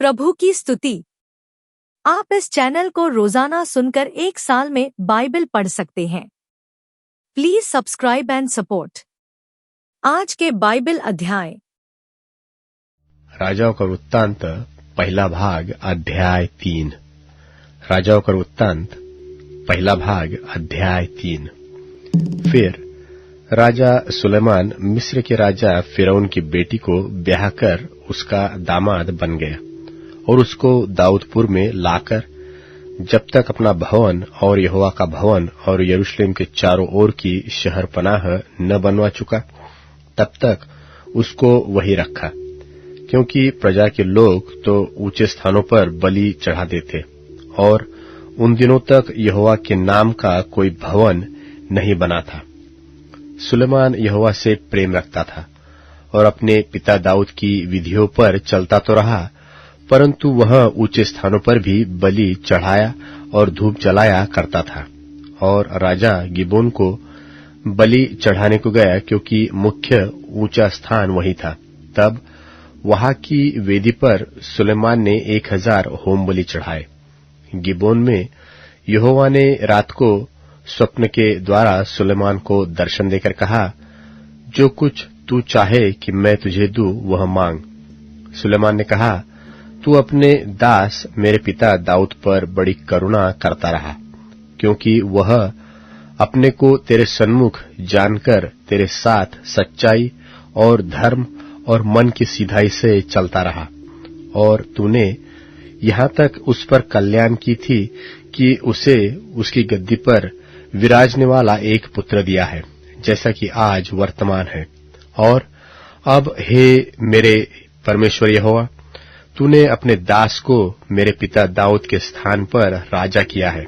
प्रभु की स्तुति। आप इस चैनल को रोजाना सुनकर 1 साल में बाइबल पढ़ सकते हैं। Please subscribe and support. आज के बाइबल अध्याय राजाओं का वृत्तांत पहला भाग अध्याय 3। राजाओं का वृत्तांत पहला भाग अध्याय 3। फिर राजा सुलेमान मिस्र के राजा फिरौन की बेटी को ब्याह कर उसका दामाद बन गया और उसको दाऊदपुर में लाकर जब तक अपना भवन और यहोवा का भवन और यरूशलेम के चारों ओर की शहर पनाह न बनवा चुका तब तक उसको वही रखा, क्योंकि प्रजा के लोग तो ऊंचे स्थानों पर बलि चढ़ाते थे और उन दिनों तक यहोवा के नाम का कोई भवन नहीं बना था। सुलेमान यहोवा से प्रेम रखता था और अपने पिता दाऊद की विधियों पर चलता तो रहा, परंतु वह ऊंचे स्थानों पर भी बलि चढ़ाया और धूप जलाया करता था। और राजा गिबोन को बलि चढ़ाने को गया, क्योंकि मुख्य ऊंचा स्थान वही था। तब वहां की वेदी पर सुलेमान ने 1000 होम बलि चढ़ाए। गिबोन में यहोवा ने रात को स्वप्न के द्वारा सुलेमान को दर्शन देकर कहा, जो कुछ तू चाहे कि मैं तुझे दूं वह मांग। सुलेमान ने कहा, तू अपने दास मेरे पिता दाऊद पर बड़ी करुणा करता रहा, क्योंकि वह अपने को तेरे सन्मुख जानकर तेरे साथ सच्चाई और धर्म और मन की सीधाई से चलता रहा। और तूने यहाँ तक उस पर कल्याण की थी कि उसे उसकी गद्दी पर विराजने वाला एक पुत्र दिया है, जैसा कि आज वर्तमान है। और अब हे मेरे परमेश्वर यहोवा, तूने अपने दास को मेरे पिता दाऊद के स्थान पर राजा किया है,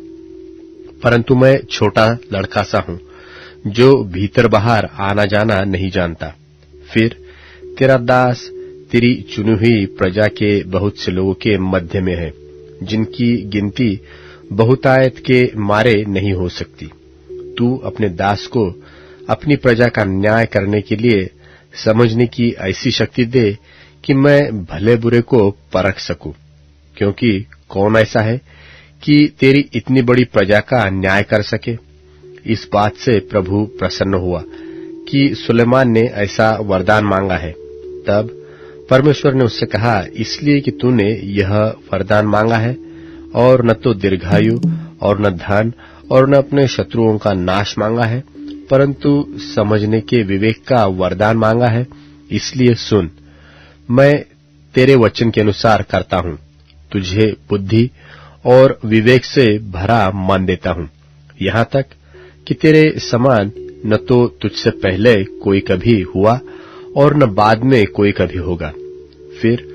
परंतु मैं छोटा लड़का सा हूं जो भीतर बाहर आना जाना नहीं जानता। फिर तेरा दास तेरी चुनी हुई प्रजा के बहुत से लोगों के मध्य में है, जिनकी गिनती बहुतायत के मारे नहीं हो सकती। तू अपने दास को अपनी प्रजा का न्याय करने के लिए समझने की ऐसी शक्ति दे कि मैं भले बुरे को परख सकूं, क्योंकि कौन ऐसा है कि तेरी इतनी बड़ी प्रजा का न्याय कर सके। इस बात से प्रभु प्रसन्न हुआ कि सुलेमान ने ऐसा वरदान मांगा है। तब परमेश्वर ने उससे कहा, इसलिए कि तूने यह वरदान मांगा है और न तो दीर्घायु और न धन और न अपने शत्रुओं का नाश मांगा है, परंतु समझने के विवेक का वरदान मांगा है। इसलिए सुन, मैं तेरे वचन के अनुसार करता हूं, तुझे बुद्धि और विवेक से भरा मन देता हूं, यहाँ तक कि तेरे समान न तो तुझसे पहले कोई कभी हुआ और न बाद में कोई कभी होगा। फिर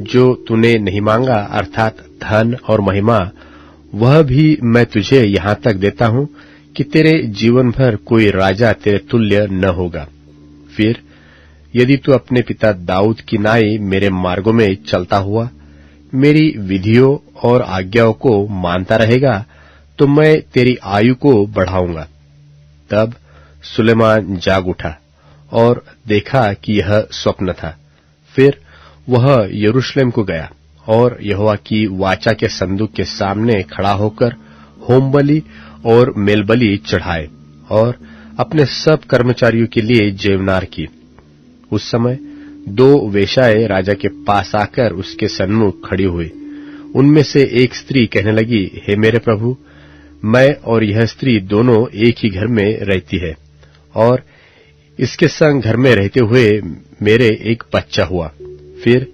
जो तूने नहीं मांगा, अर्थात धन और महिमा, वह भी मैं तुझे यहाँ तक देता हूं कि तेरे जीवन भर कोई राजा तेरे तुल्य न होगा। फिर यदि तू अपने पिता दाऊद की नाई मेरे मार्गों में चलता हुआ मेरी विधियों और आज्ञाओं को मानता रहेगा, तो मैं तेरी आयु को बढ़ाऊंगा। तब सुलेमान जाग उठा और देखा कि यह स्वप्न था। फिर वह यरूशलेम को गया और यहोवा की वाचा के संदूक के सामने खड़ा होकर होम बलि और मेलबलि चढ़ाए और अपने सब कर्मचारियों के लिए जेवनार की। उस समय 2 वेश्याएं राजा के पास आकर उसके सन्मुख खड़ी हुई। उनमें से एक स्त्री कहने लगी, हे मेरे प्रभु, मैं और यह स्त्री दोनों एक ही घर में रहती है और इसके संग घर में रहते हुए मेरे एक बच्चा हुआ। फिर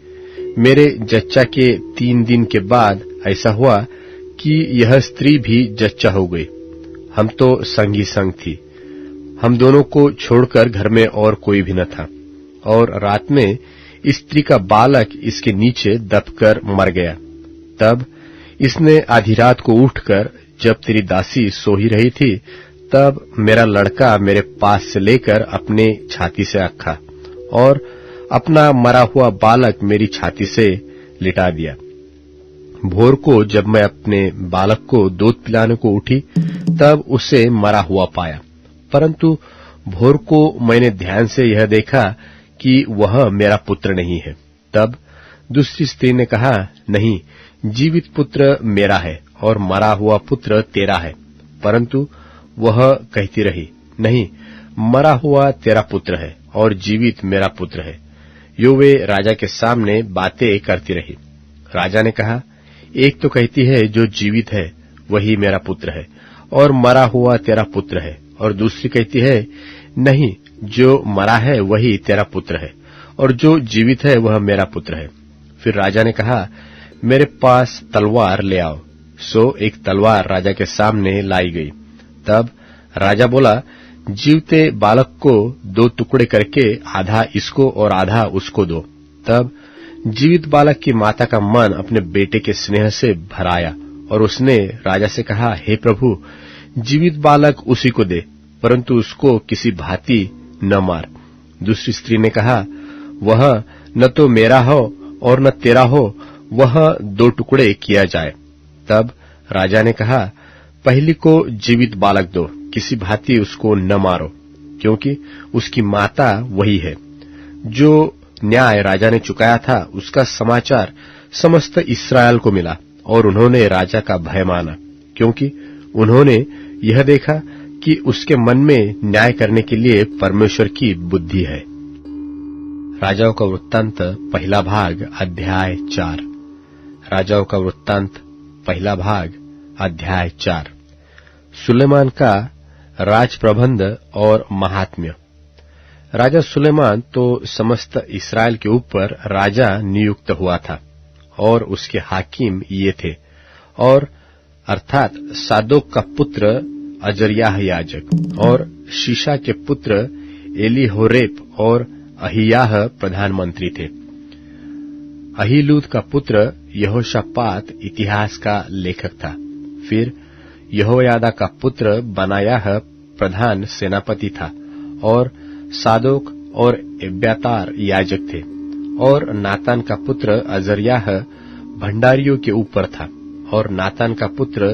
मेरे जच्चा के 3 दिन के बाद ऐसा हुआ कि यह स्त्री भी जच्चा हो गई। हम तो संग ही संग थी। हम दोनों को छोड़कर घर में और कोई भी न था। और रात में स्त्री का बालक इसके नीचे दबकर मर गया। तब इसने आधी रात को उठकर, जब तेरी दासी सो ही रही थी, तब मेरा लड़का मेरे पास से लेकर अपने छाती से रखा और अपना मरा हुआ बालक मेरी छाती से लिटा दिया। भोर को जब मैं अपने बालक को दूध पिलाने को उठी, तब उसे मरा हुआ पाया, परंतु भोर को मैंने ध्यान से यह देखा कि वह मेरा पुत्र नहीं है। तब दूसरी स्त्री ने कहा, नहीं, जीवित पुत्र मेरा है और मरा हुआ पुत्र तेरा है। परंतु वह कहती रही, नहीं, मरा हुआ तेरा पुत्र है और जीवित मेरा पुत्र है। यो वे राजा के सामने बातें करती रही। राजा ने कहा, एक तो कहती है जो जीवित है वही मेरा पुत्र है और मरा हुआ तेरा पुत्र है, और दूसरी कहती है, नहीं, जो मरा है वही तेरा पुत्र है और जो जीवित है वह मेरा पुत्र है। फिर राजा ने कहा, मेरे पास तलवार ले आओ। सो एक तलवार राजा के सामने लाई गई। तब राजा बोला, जीवते बालक को 2 टुकड़े करके आधा इसको और आधा उसको दो। तब जीवित बालक की माता का मन अपने बेटे के स्नेह से भर आया और उसने राजा से कहा, हे प्रभु, जीवित बालक उसी को दे, परंतु उसको किसी भांति न मार। दूसरी स्त्री ने कहा, वह न तो मेरा हो और न तेरा हो, वह 2 टुकड़े किया जाए। तब राजा ने कहा, पहली को जीवित बालक दो, किसी भांति उसको न मारो, क्योंकि उसकी माता वही है। जो न्याय राजा ने चुकाया था उसका समाचार समस्त इस्राएल को मिला और उन्होंने राजा का भय माना, क्योंकि उन्होंने यह देखा कि उसके मन में न्याय करने के लिए परमेश्वर की बुद्धि है। राजाओं का वृत्तांत पहला भाग अध्याय 4। राजाओं का वृत्तांत पहला भाग अध्याय 4। सुलेमान का राज प्रबंध और महात्म्य। राजा सुलेमान तो समस्त इस्राएल के ऊपर राजा नियुक्त हुआ था और उसके हाकिम ये थे, और अर्थात सादोक का पुत्र अजर्याह याजक और शीशा के पुत्र एलीहोरेप और अहियाह प्रधानमंत्री थे। अहीलूद का पुत्र यहोशापात इतिहास का लेखक था। फिर यहोयादा का पुत्र बनायाह प्रधान सेनापति था और सादोक और एब्यातार याजक थे, और नातान का पुत्र अजर्याह भंडारियों के ऊपर था, और नातान का पुत्र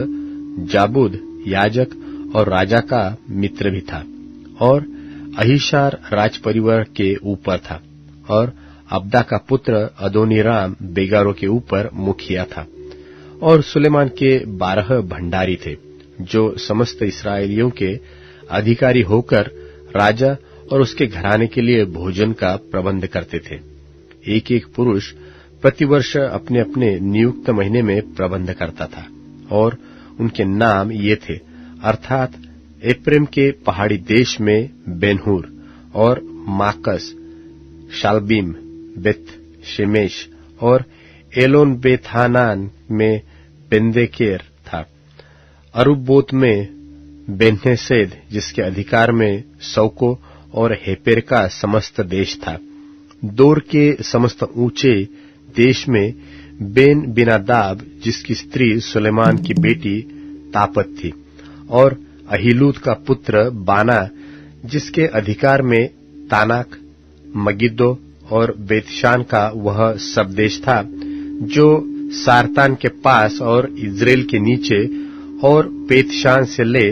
जाबूद याजक और राजा का मित्र भी था, और अहीशार राज परिवार के ऊपर था, और अब्दा का पुत्र अदोनीराम बेगारों के ऊपर मुखिया था। और सुलेमान के 12 भंडारी थे, जो समस्त इस्राएलियों के अधिकारी होकर राजा और उसके घराने के लिए भोजन का प्रबंध करते थे। एक एक पुरुष प्रतिवर्ष अपने अपने नियुक्त महीने में प्रबंध करता था, और उनके नाम ये थे, अर्थात एप्रेम के पहाड़ी देश में बेनहूर और माकस, शालबीम, बेत शेमेश, और एलोन बेथानान में बेंदेकेर था। अरुब्बोत में बेन्हेसेद, जिसके अधिकार में सौको और हेपेर का समस्त देश था। दोर के समस्त ऊंचे देश में बेन बिनादाब, जिसकी स्त्री सुलेमान की बेटी तापत थी, और अहीलूद का पुत्र बाना, जिसके अधिकार में तानाक, मगिद्दो और बेतशान का वह सब देश था, जो सारतान के पास और इज्रेल के नीचे और बेतशान से ले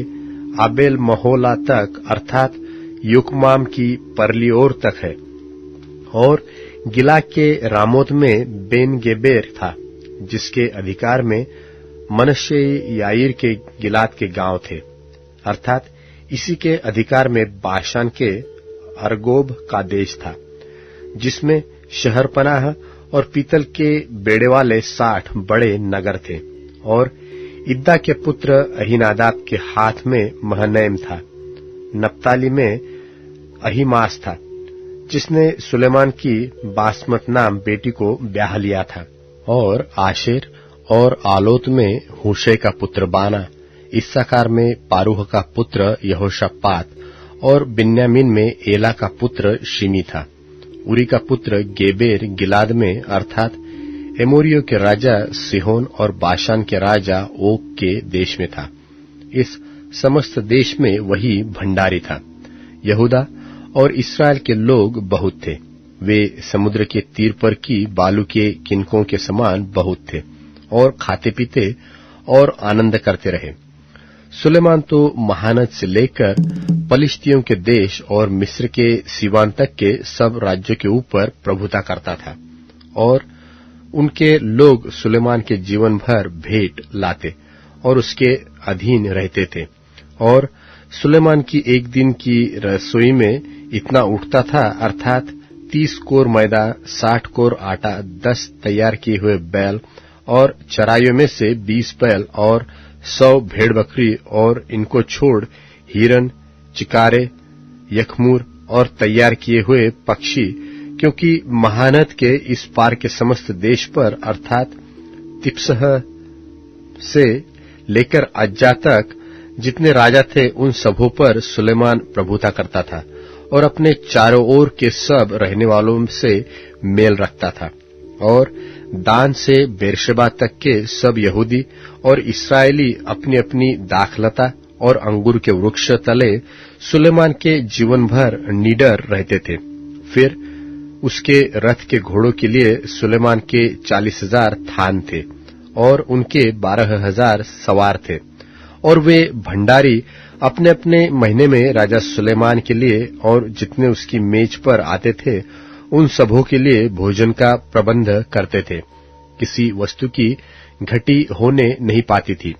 आबेल महोला तक, अर्थात युकमाम की परली ओर तक है। और गिला के रामोत में बेन गेबेर था, जिसके अधिकार में मनश्शे याईर के गिलाद के गांव थे, अर्थात इसी के अधिकार में बाशान के अरगोब का देश था, जिसमें शहरपनाह और पीतल के बेड़े वाले 60 बड़े नगर थे। और इद्दा के पुत्र अहीनादाब के हाथ में महनैम था। नप्ताली में अहीमास था, जिसने सुलेमान की बासमत नाम बेटी को ब्याह लिया था। और आशेर और आलोत में हुशै का पुत्र बाना, इस्साकार में पारूह का पुत्र यहोशापात, और बिन्यामीन में एला का पुत्र शिमी था। उरी का पुत्र गेबेर गिलाद में, अर्थात एमोरियों के राजा सिहोन और बाशान के राजा ओग के देश में था। इस समस्त देश में वही भंडारी था। यहूदा और इस्राएल के लोग बहुत थे। वे समुद्र के तीर पर की बालू के किनकों के समान बहुत थे, और खाते पीते और आनंद करते रहे। सुलेमान तो महानद से लेकर पलिश्तियों के देश और मिस्र के सीवान तक के सब राज्यों के ऊपर प्रभुता करता था। और उनके लोग सुलेमान के जीवन भर भेंट लाते और उसके अधीन रहते थे। और सुलेमान की एक दिन की रसोई में इतना उठता था, अर्थात 30 कोर मैदा, 60 कोर आटा, 10 तैयार किए हुए बैल और चराइयों में से 20 बैल और 100 भेड़ बकरी, और इनको छोड़ हिरन, चिकारे, यखमूर और तैयार किए हुए पक्षी, क्योंकि महानद के इस पार के समस्त देश पर अर्थात तिप्सह से लेकर अज्जा तक जितने राजा थे उन सबों पर सुलेमान प्रभुता करता था और अपने चारों ओर के सब रहने वालों से मेल रखता था। और दान से बेरशेबा तक के सब यहूदी और इस्राएली अपनी अपनी दाखलता और अंगूर के वृक्ष तले सुलेमान के जीवन भर निडर रहते थे। फिर उसके रथ के घोड़ों के लिए सुलेमान के 40,000 थान थे और उनके 12,000 सवार थे, और वे भंडारी अपने अपने महीने में राजा सुलेमान के लिए और जितने उसकी मेज पर आते थे उन सबों के लिए भोजन का प्रबंध करते थे। किसी वस्तु की घटी होने नहीं पाती थी,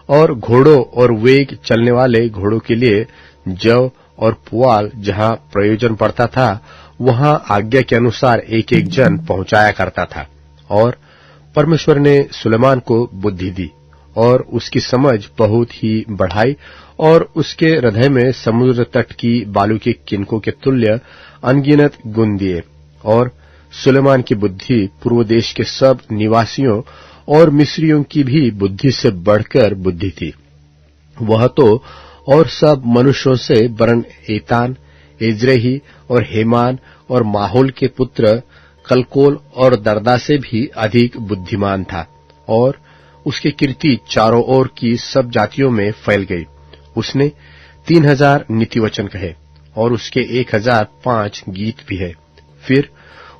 और घोड़ों और वेग चलने वाले घोड़ों के लिए जव और पुआल जहां प्रयोजन पड़ता था वहां आज्ञा के अनुसार एक एक जन पहुंचाया करता था। और परमेश्वर ने सुलेमान को बुद्धि दी और उसकी समझ बहुत ही बढ़ाई, और उसके हृदय में समुद्र तट की बालू के किनकों के तुल्य अनगिनत गुण दिए। और सुलेमान की बुद्धि पूर्व देश के सब निवासियों और मिस्रियों की भी बुद्धि से बढ़कर बुद्धि थी। वह तो और सब मनुष्यों से वरन एतान, एज्रेही और हेमान और माहौल के पुत्र कलकोल और दर्दा से भी अधिक बुद्धिमान था। और उसकी कीर्ति चारों ओर की सब जातियों में फैल गई। उसने 3,000 नीतिवचन कहे और उसके 1,005 गीत भी है। फिर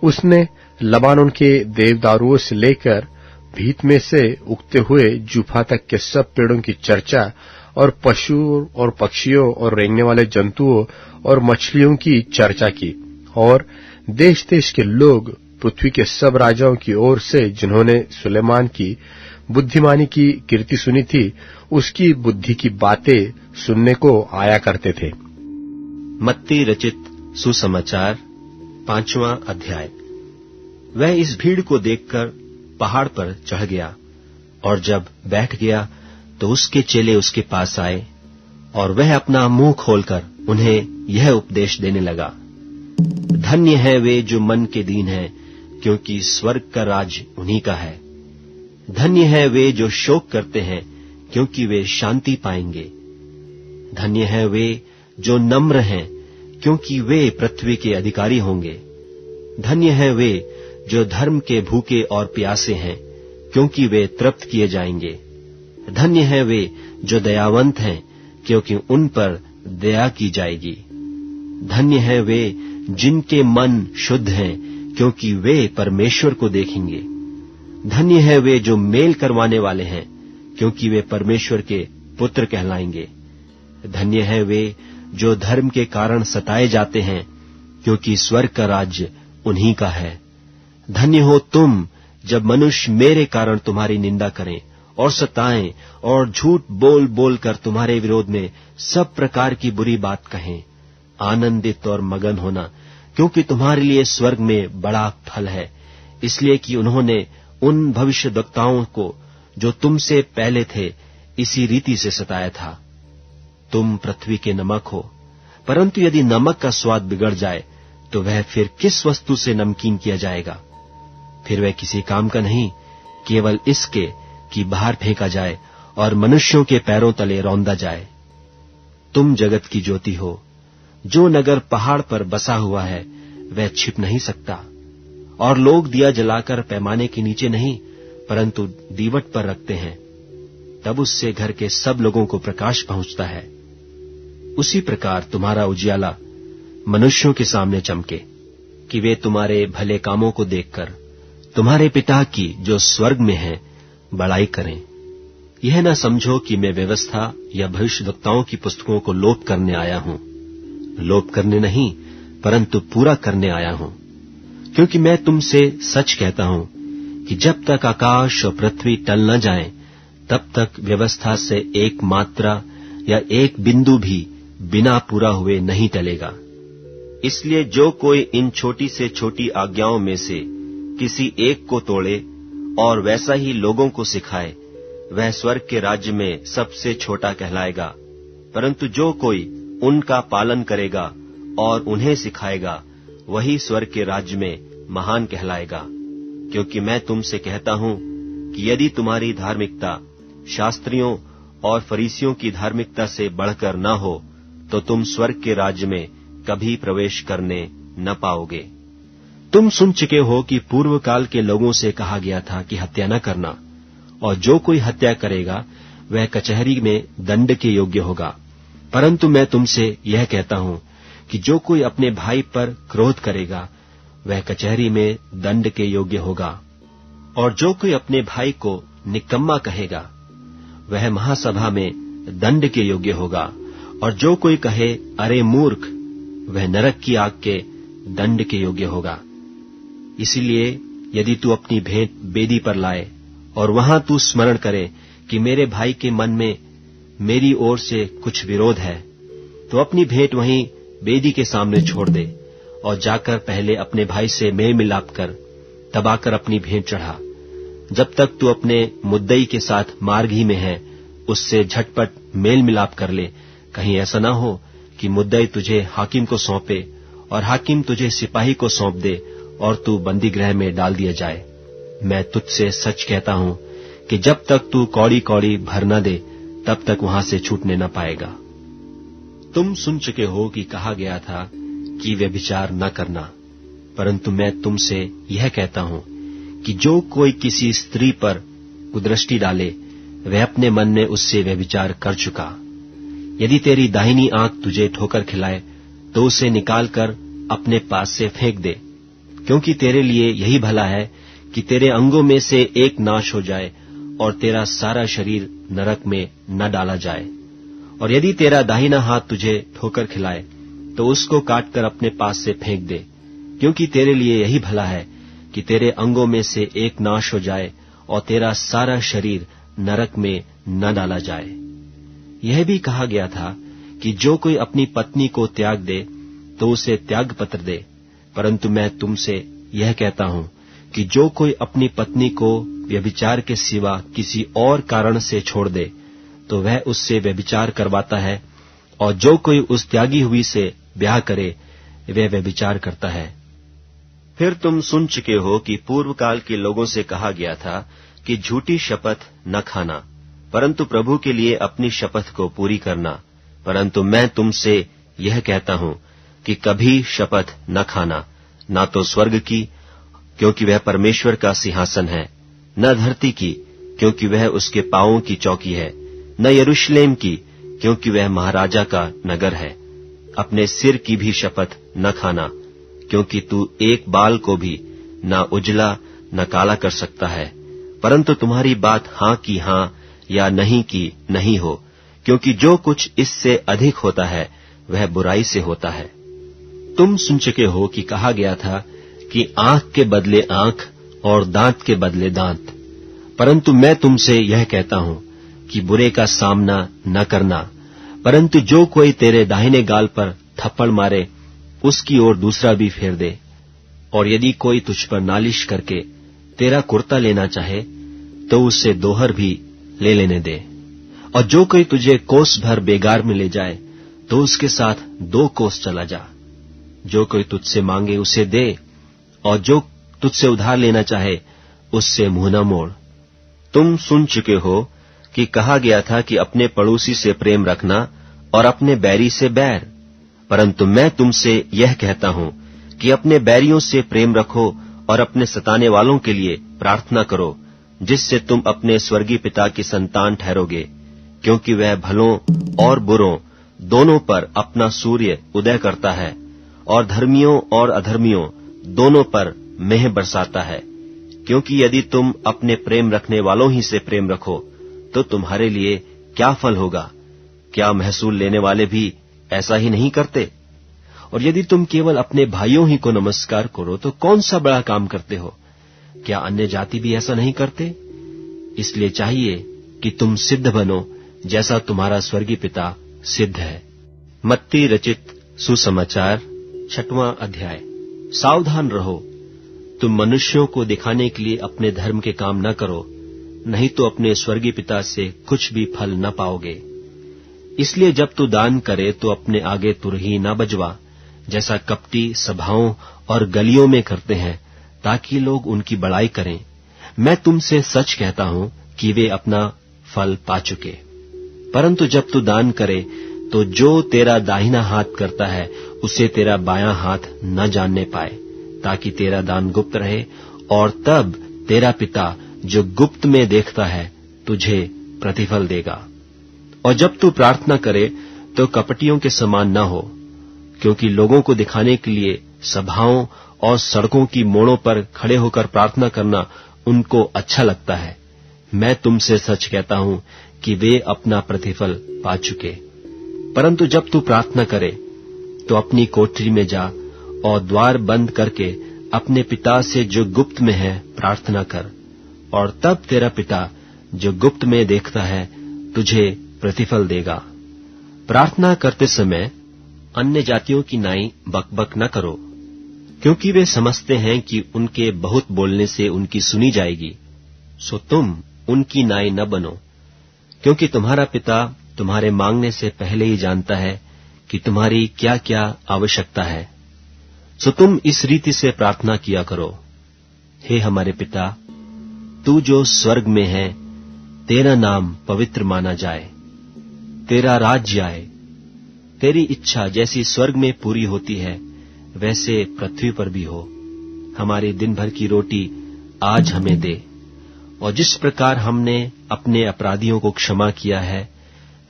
उसने लबानोन के देवदारुओं से लेकर भीत में से उगते हुए जूफा तक के सब पेड़ों की चर्चा और पशुओं और पक्षियों और रेंगने वाले जंतुओं और मछलियों की चर्चा की। और देश देश के लोग पृथ्वी के सब राजाओं की ओर से जिन्होंने सुलेमान की बुद्धिमानी की कीर्ति सुनी थी, उसकी बुद्धि की बातें सुनने को आया करते थे। मत्ती रचित सुसमाचार 5वां अध्याय। वह इस भीड़ को देखकर पहाड़ पर चढ़ गया, और जब बैठ गया तो उसके चेले उसके पास आए, और वह अपना मुंह खोलकर उन्हें यह उपदेश देने लगा। धन्य है वे जो मन के दीन हैं, क्योंकि स्वर्ग का राज उन्हीं का है। धन्य है वे जो शोक करते हैं, क्योंकि वे शांति पाएंगे। धन्य है वे जो नम्र हैं, क्योंकि वे पृथ्वी के अधिकारी होंगे। धन्य है वे जो धर्म के भूखे और प्यासे हैं, क्योंकि वे तृप्त किए जाएंगे। धन्य है वे जो दयावंत हैं, क्योंकि उन पर दया की जाएगी। धन्य है वे जिनके मन शुद्ध हैं, क्योंकि वे परमेश्वर को देखेंगे। धन्य है वे जो मेल करवाने वाले हैं, क्योंकि वे परमेश्वर के पुत्र कहलाएंगे। धन्य है वे जो धर्म के कारण सताए जाते हैं, क्योंकि स्वर्ग का राज्य उन्हीं का है। धन्य हो तुम जब मनुष्य मेरे कारण तुम्हारी निंदा करें और सताएं और झूठ बोल बोल कर तुम्हारे विरोध में सब प्रकार की बुरी बात कहें। आनंदित और मगन होना, क्योंकि तुम्हारे लिए स्वर्ग में बड़ा फल है, इसलिए कि उन्होंने उन भविष्यद्वक्ताओं को जो तुमसे पहले थे इसी रीति से सताया था। तुम पृथ्वी के नमक हो, परंतु यदि नमक का स्वाद बिगड़ जाए तो वह फिर किस वस्तु से नमकीन किया जाएगा? फिर वह किसी काम का नहीं, केवल इसके कि बाहर फेंका जाए और मनुष्यों के पैरों तले रौंदा जाए। तुम जगत की ज्योति हो। जो नगर पहाड़ पर बसा हुआ है वह छिप नहीं सकता, और लोग दिया जलाकर पैमाने के नीचे नहीं परंतु दीवट पर रखते हैं, तब उससे घर के सब लोगों को प्रकाश पहुंचता है। उसी प्रकार तुम्हारा उजियाला मनुष्यों के सामने चमके, कि वे तुम्हारे भले कामों को देखकर तुम्हारे पिता की जो स्वर्ग में है बड़ाई करें। यह न समझो कि मैं व्यवस्था या भविष्यद्वक्ताओं की पुस्तकों को लोप करने आया हूं। लोप करने नहीं, परंतु पूरा करने आया हूं। क्योंकि मैं तुमसे सच कहता हूं कि जब तक आकाश और पृथ्वी टल न जाएं, तब तक व्यवस्था से एक मात्रा या एक बिंदु भी बिना पूरा हुए नहीं टलेगा। इसलिए जो कोई इन छोटी से छोटी आज्ञाओं में से किसी एक को तोड़े और वैसा ही लोगों को सिखाए, वह स्वर्ग के राज्य में सबसे छोटा कहलाएगा। परंतु जो कोई उनका पालन करेगा और उन्हें सिखाएगा, वही स्वर्ग के राज्य में महान कहलाएगा। क्योंकि मैं तुमसे कहता हूं कि यदि तुम्हारी धार्मिकता शास्त्रियों और फरीसियों की धार्मिकता से बढ़कर न हो, तो तुम स्वर्ग के राज्य में कभी प्रवेश करने न पाओगे। तुम सुन चुके हो कि पूर्व काल के लोगों से कहा गया था कि हत्या न करना, और जो कोई हत्या करेगा वह कचहरी में दंड के योग्य होगा। परंतु मैं तुमसे यह कहता हूं कि जो कोई अपने भाई पर क्रोध करेगा वह कचहरी में दंड के योग्य होगा। और जो कोई अपने भाई को निकम्मा कहेगा वह महासभा में दंड के योग्य होगा। और जो कोई कहे अरे मूर्ख, वह नरक की आग के दंड के योग्य होगा। इसलिए यदि तू अपनी भेंट वेदी पर लाए और वहां तू स्मरण करे कि मेरे भाई के मन में मेरी ओर से कुछ विरोध है, तो अपनी भेंट वहीं वेदी के सामने छोड़ दे और जाकर पहले अपने भाई से मेल मिलाप कर, तब आकर अपनी भेंट चढ़ा। जब तक तू अपने मुद्दई के साथ मार्ग ही में है, उससे झटपट मेल मिलाप कर ले, कहीं ऐसा ना हो कि मुद्दई तुझे हाकिम को सौंपे और हाकिम तुझे सिपाही को सौंप दे और तू बंदी गृह में डाल दिया जाए। मैं तुझसे सच कहता हूं कि जब तक तू कौड़ी कौड़ी भर न दे, तब तक वहां से छूटने न पाएगा। तुम सुन चुके हो कि कहा गया था कि व्यभिचार न करना, परंतु मैं तुमसे यह कहता हूं कि जो कोई किसी स्त्री पर कुदृष्टि डाले, वह अपने मन में उससे व्यभिचार कर चुका। यदि तेरी दाहिनी आंख तुझे ठोकर खिलाए, तो उसे निकालकर अपने पास से फेंक दे, क्योंकि तेरे लिए यही भला है कि तेरे अंगों में से एक नाश हो जाए और तेरा सारा शरीर नरक में न डाला जाए। और यदि तेरा दाहिना हाथ तुझे ठोकर खिलाए, तो उसको काटकर अपने पास से फेंक दे, क्योंकि तेरे लिए यही भला है कि तेरे अंगों में से एक नाश हो जाए और तेरा सारा शरीर नरक में न डाला जाए। यह भी कहा गया था कि जो कोई अपनी पत्नी को त्याग दे, तो उसे त्याग पत्र दे। परंतु मैं तुमसे यह कहता हूं कि जो कोई अपनी पत्नी को व्यभिचार के सिवा किसी और कारण से छोड़ दे, तो वह उससे व्यभिचार करवाता है, और जो कोई उस त्यागी हुई से ब्याह करे, वह व्यभिचार करता है। फिर तुम सुन चुके हो कि पूर्व काल के लोगों से कहा गया था कि झूठी शपथ न खाना, परंतु प्रभु के लिए अपनी शपथ को पूरी करना। परंतु मैं तुमसे यह कहता हूं कि कभी शपथ न खाना, न तो स्वर्ग की, क्योंकि वह परमेश्वर का सिंहासन है, न धरती की, क्योंकि वह उसके पांवों की चौकी है, न यरूशलेम की, क्योंकि वह महाराजा का नगर है। अपने सिर की भी शपथ न खाना, क्योंकि तू एक बाल को भी न उजला न काला कर सकता है। परंतु तुम्हारी बात हां की हां या नहीं की नहीं हो, क्योंकि जो कुछ इससे अधिक होता है वह बुराई से होता है। तुम सुन चुके हो कि कहा गया था कि आंख के बदले आंख और दांत के बदले दांत। परंतु मैं तुमसे यह कहता हूं कि बुरे का सामना न करना, परंतु जो कोई तेरे दाहिने गाल पर थप्पड़ मारे, उसकी ओर दूसरा भी फेर दे। और यदि कोई तुझ पर नालिश करके तेरा कुर्ता लेना चाहे, तो उससे दोहर भी ले लेने दे। और जो कोई तुझे कोस भर बेगार में ले जाए, तो उसके साथ 2 कोस चला जा। जो कोई तुझसे मांगे उसे दे, और जो तुझसे उधार लेना चाहे उससे मुंह न मोड़। तुम सुन चुके हो कि कहा गया था कि अपने पड़ोसी से प्रेम रखना और अपने बैरी से बैर। परंतु मैं तुमसे यह कहता हूं कि अपने बैरियों से प्रेम रखो और अपने सताने वालों के लिए प्रार्थना करो, जिससे तुम अपने स्वर्गीय पिता की संतान ठहरोगे, क्योंकि वह भलों और बुरों दोनों पर अपना सूर्य उदय करता है और धर्मियों और अधर्मियों दोनों पर मेह बरसाता है। क्योंकि यदि तुम अपने प्रेम रखने वालों ही से प्रेम रखो, तो तुम्हारे लिए क्या फल होगा? क्या महसूल लेने वाले भी ऐसा ही नहीं करते? और यदि तुम केवल अपने भाइयों ही को नमस्कार करो, तो कौन सा बड़ा काम करते हो? क्या अन्य जाति भी ऐसा नहीं करते? इसलिए चाहिए कि तुम सिद्ध बनो जैसा तुम्हारा स्वर्गीय पिता सिद्ध है। मत्ती रचित सुसमाचार 6वां अध्याय। सावधान रहो, तुम मनुष्यों को दिखाने के लिए अपने धर्म के काम न करो, नहीं तो अपने स्वर्गीय पिता से कुछ भी फल न पाओगे। इसलिए जब तू दान करे तो अपने आगे तुरही न बजवा, जैसा कपटी सभाओं और गलियों में करते हैं, ताकि लोग उनकी बड़ाई करें। मैं तुमसे सच कहता हूं कि वे अपना फल पा चुके। परंतु जब तू दान करे तो जो तेरा दाहिना हाथ करता है उसे तेरा बायां हाथ न जानने पाए, ताकि तेरा दान गुप्त रहे, और तब तेरा पिता जो गुप्त में देखता है तुझे प्रतिफल देगा। और जब तू प्रार्थना करे तो कपटियों के समान न हो, क्योंकि लोगों को दिखाने के लिए सभाओं और सड़कों की मोड़ों पर खड़े होकर प्रार्थना करना उनको अच्छा लगता है। मैं तुमसे सच कहता हूं कि वे अपना प्रतिफल पा चुके। परंतु जब तू प्रार्थना करे तो अपनी कोठरी में जा और द्वार बंद करके अपने पिता से जो गुप्त में है प्रार्थना कर, और तब तेरा पिता जो गुप्त में देखता है तुझे प्रतिफल देगा। प्रार्थना करते समय अन्य जातियों की नाई बकबक न करो, क्योंकि वे समझते हैं कि उनके बहुत बोलने से उनकी सुनी जाएगी। सो तुम उनकी नाई न बनो, क्योंकि तुम्हारा पिता तुम्हारे मांगने से पहले ही जानता है कि तुम्हारी क्या क्या आवश्यकता है। सो तुम इस रीति से प्रार्थना किया करो, हे हमारे पिता, तू जो स्वर्ग में है, तेरा नाम पवित्र माना जाए, तेरा राज्य आए, तेरी इच्छा जैसी स्वर्ग में पूरी होती है वैसे पृथ्वी पर भी हो। हमारी दिन भर की रोटी आज हमें दे, और जिस प्रकार हमने अपने अपराधियों को क्षमा किया है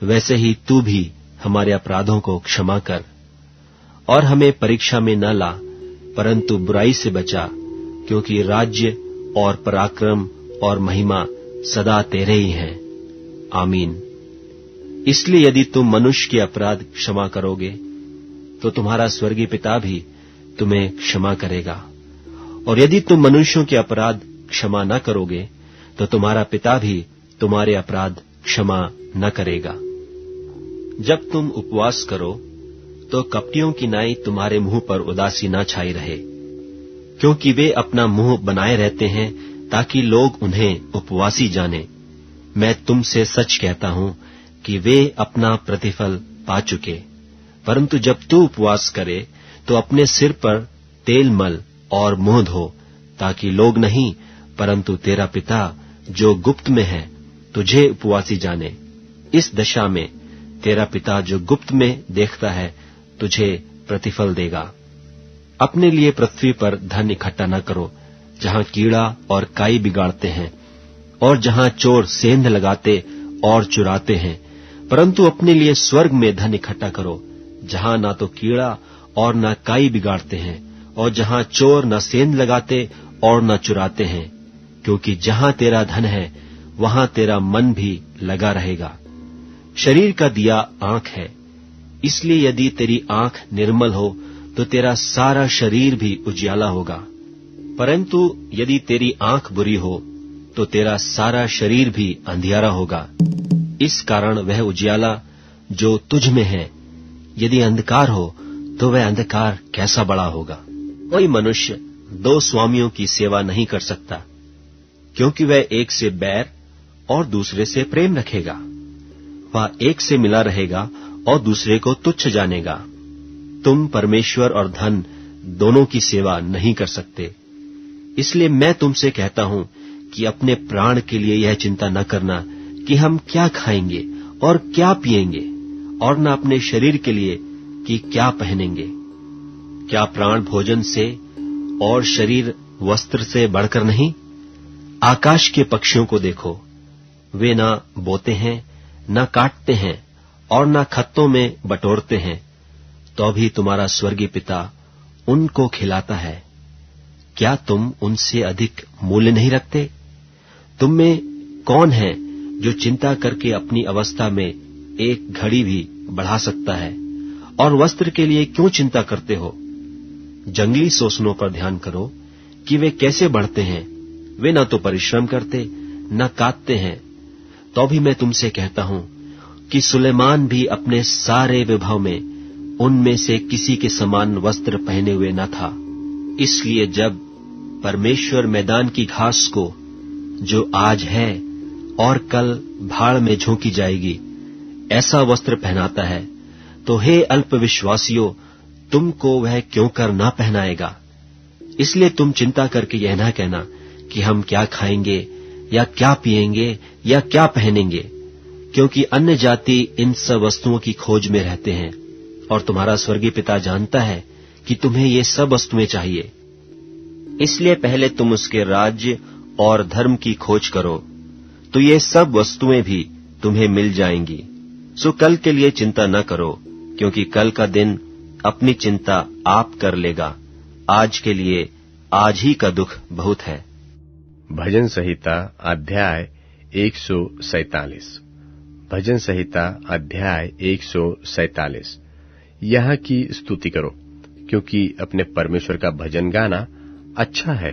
वैसे ही तू भी हमारे अपराधों को क्षमा कर, और हमें परीक्षा में न ला, परंतु बुराई से बचा, क्योंकि राज्य और पराक्रम और महिमा सदा तेरे ही हैं। आमीन। इसलिए यदि तुम मनुष्य के अपराध क्षमा करोगे तो तुम्हारा स्वर्गीय पिता भी तुम्हें क्षमा करेगा, और यदि तुम मनुष्यों के अपराध क्षमा न करोगे तो तुम्हारा पिता भी तुम्हारे अपराध क्षमा न करेगा। जब तुम उपवास करो तो कपटियों की नाई तुम्हारे मुंह पर उदासी न छाई रहे, क्योंकि वे अपना मुंह बनाए रहते हैं ताकि लोग उन्हें उपवासी जाने। मैं तुमसे सच कहता हूं कि वे अपना प्रतिफल पा चुके। परंतु जब तू उपवास करे तो अपने सिर पर तेल मल और मुंह धो, ताकि लोग नहीं परंतु तेरा पिता जो गुप्त में है तुझे उपवासी जाने। इस दशा में तेरा पिता जो गुप्त में देखता है तुझे प्रतिफल देगा। अपने लिए पृथ्वी पर धन इकट्ठा न करो, जहां कीड़ा और काई बिगाड़ते हैं और जहां चोर सेंध लगाते और चुराते हैं, परंतु अपने लिए स्वर्ग में धन इकट्ठा करो, जहां ना तो कीड़ा और न काई बिगाड़ते हैं और जहां चोर न सेंध लगाते और न चुराते हैं, क्योंकि जहां तेरा धन है वहां तेरा मन भी लगा रहेगा। शरीर का दिया आंख है, इसलिए यदि तेरी आंख निर्मल हो तो तेरा सारा शरीर भी उजियाला होगा। परंतु यदि तेरी आंख बुरी हो तो तेरा सारा शरीर भी अंधियारा होगा। इस कारण वह उजियाला जो तुझ में है यदि अंधकार हो तो वह अंधकार कैसा बड़ा होगा। कोई मनुष्य दो स्वामियों की सेवा नहीं कर सकता, क्योंकि वह एक से बैर और दूसरे से प्रेम रखेगा। वह एक से मिला रहेगा और दूसरे को तुच्छ जानेगा। तुम परमेश्वर और धन दोनों की सेवा नहीं कर सकते। इसलिए मैं तुमसे कहता हूं कि अपने प्राण के लिए यह चिंता न करना कि हम क्या खाएंगे और क्या पिएंगे, और न अपने शरीर के लिए कि क्या पहनेंगे। क्या प्राण भोजन से और शरीर वस्त्र से बढ़कर नहीं? आकाश के पक्षियों को देखो, वे न बोते हैं, न काटते हैं और न खत्तों में बटोरते हैं, तो भी तुम्हारा स्वर्गीय पिता उनको खिलाता है। क्या तुम उनसे अधिक मूल्य नहीं रखते? तुम में कौन है जो चिंता करके अपनी अवस्था में एक घड़ी भी बढ़ा सकता है? और वस्त्र के लिए क्यों चिंता करते हो? जंगली सोसनों पर ध्यान करो कि वे कैसे बढ़ते हैं, वे न तो परिश्रम करते न काटते हैं। तो भी मैं तुमसे कहता हूं कि सुलेमान भी अपने सारे वैभव में उनमें से किसी के समान वस्त्र पहने हुए न था। इसलिए जब परमेश्वर मैदान की घास को, जो आज है और कल भाड़ में झोंकी जाएगी, ऐसा वस्त्र पहनाता है, तो हे अल्पविश्वासियों, तुमको वह क्यों कर ना पहनाएगा। इसलिए तुम चिंता करके यह ना कहना कि हम क्या खाएंगे या क्या पिएंगे या क्या पहनेंगे, क्योंकि अन्य जाति इन सब वस्तुओं की खोज में रहते हैं, और तुम्हारा स्वर्गीय पिता जानता है कि तुम्हें ये सब वस्तुएं चाहिए। इसलिए पहले तुम उसके राज्य और धर्म की खोज करो, तो ये सब वस्तुएं भी तुम्हें मिल जाएंगी। सो कल के लिए चिंता न करो, क्योंकि कल का दिन अपनी चिंता आप कर लेगा। आज के लिए आज ही का दुख बहुत है। भजन संहिता अध्याय 147। भजन संहिता अध्याय 147। यहाँ की स्तुति करो, क्योंकि अपने परमेश्वर का भजन गाना अच्छा है,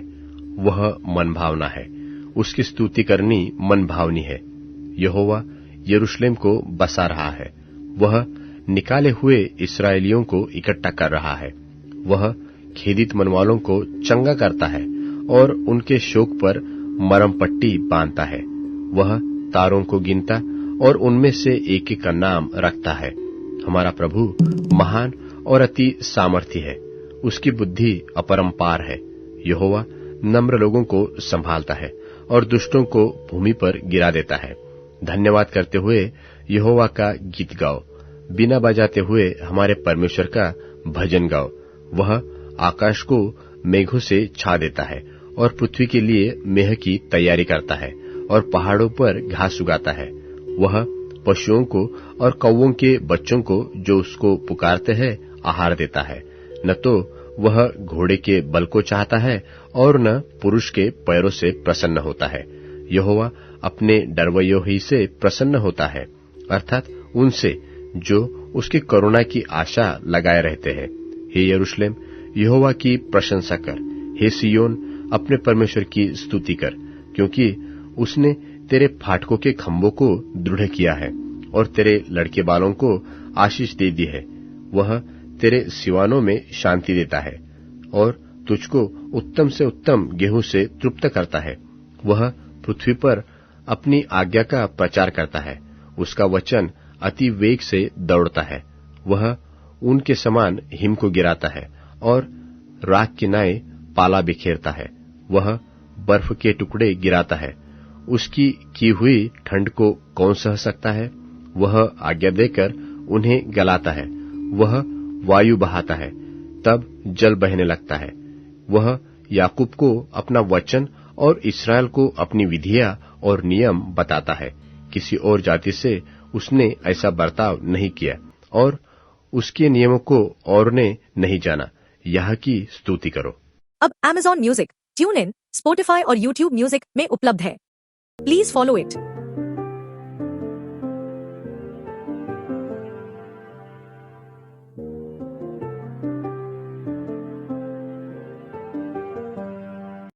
वह मन भावना है। उसकी स्तुति करनी मन भावनी है। यहोवा यरूशलेम को बसा रहा है, वह निकाले हुए इस्राएलियों को इकट्ठा कर रहा है। वह खेदित मन वालों को चंगा करता है और उनके शोक पर मरम पट्टी बांधता है। वह तारों को गिनता और उनमें से एक एक का नाम रखता है। हमारा प्रभु महान और अति सामर्थी है, उसकी बुद्धि अपरंपार है। यहोवा नम्र लोगों को संभालता है और दुष्टों को भूमि पर गिरा देता है। धन्यवाद करते हुए यहोवा का गीत गाओ, बिना बजाते हुए हमारे परमेश्वर का भजन गाओ। वह आकाश को मेघों से छा देता है और पृथ्वी के लिए मेह की तैयारी करता है और पहाड़ों पर घास उगाता है। वह पशुओं को और कौवों के बच्चों को जो उसको पुकारते हैं आहार देता है। न तो वह घोड़े के बल को चाहता है और न पुरुष के पैरों से प्रसन्न होता है। यहोवा अपने डरवैयों ही से प्रसन्न होता है, अर्थात उनसे जो उसकी करुणा की आशा लगाए रहते हैं। हे यरूशलेम, यहोवा की प्रशंसा कर। हे सियोन, अपने परमेश्वर की स्तुति कर, क्योंकि उसने तेरे फाटकों के खंभों को दृढ़ किया है और तेरे लड़के बालों को आशीष दे दी है। वह तेरे सिवानों में शांति देता है और तुझको उत्तम से उत्तम गेहूं से तृप्त करता है। वह पृथ्वी पर अपनी आज्ञा का प्रचार करता है। उसका वचन अति वेग से दौड़ता है। वह उनके समान हिम को गिराता है और राख की नाई पाला बिखेरता है। वह बर्फ के टुकड़े गिराता है। उसकी की हुई ठंड को कौन सह सकता है। वह आज्ञा देकर उन्हें गलाता है। वह वायु बहाता है, तब जल बहने लगता है। वह याकूब को अपना वचन और इस्राएल को अपनी विधियां और नियम बताता है। किसी और जाति से उसने ऐसा बर्ताव नहीं किया और उसके नियमों को और ने नहीं जाना। यहाँ की स्तुति करो। अब Amazon music, tune in, Spotify और YouTube म्यूजिक में उपलब्ध है। Please follow it.